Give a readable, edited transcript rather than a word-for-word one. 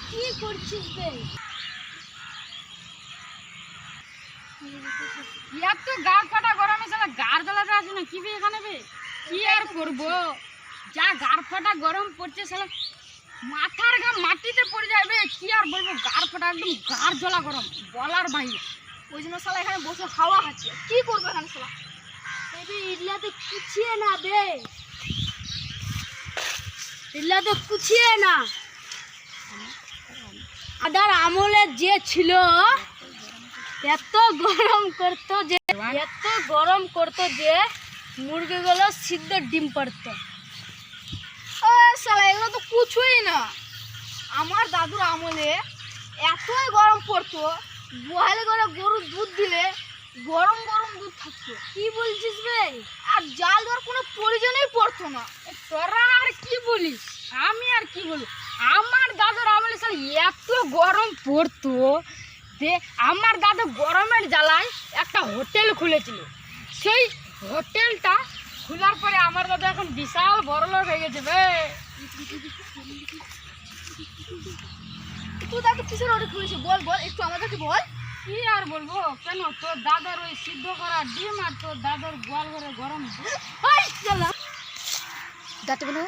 কি করছিস বে? এত গা ফাটা গরমে শালা গার জ্বালাতে আছে না কি বে এখানে বে? কি আর করবো, যা গার ফাটা গরম পড়ছে শালা মাথার ঘাম মাটিতে পড়ে যাবে। কি আর বলবো, গার ফাটা একদম গার জ্বলা গরম বলার বাইরে। ওই জন্য শালা এখানে বসে হাওয়া খাচ্ছে। কি করবে এখানে শালা? ইডলাতে কুচিয়ে না বে, ইডলাতে কুচিয়ে না। আদার আমলে যে ছিল এত গরম করতো যে মুরগিগুলো সিদ্ধ ডিম পারতো। শালা এগুলো তো কিছুই না। আমার দাদুর আমলে এতই গরম পড়তো, গোয়ালে করে গরুর দুধ দিলে গরম গরম দুধ থাকতো। কি বলছিস বে? আর জাল দেওয়ার কোনো প্রয়োজনই পড়তো না। তোরা আর কি বলিস, আমি আর কি বলি। আমার দাদুর আমলে শালা এত গরম পড়তো যে আমার দাদু গরমের জ্বালায় একটা হোটেল খুলেছিল। সেই হোটেলটা খোলার পরে আমার দাদু এখন বিশাল বড়লোক হয়ে গেছে বে। তুই দাদু কিসের হোটেল খুলেছে বল বল, একটু আমাদেরকে বল। কি আর বলবো, কেন তোর দাদার ওই সিদ্ধ করা ডিম আর তোর দাদার গোয়াল ঘরে গরম দুধ। দাঁতে বলো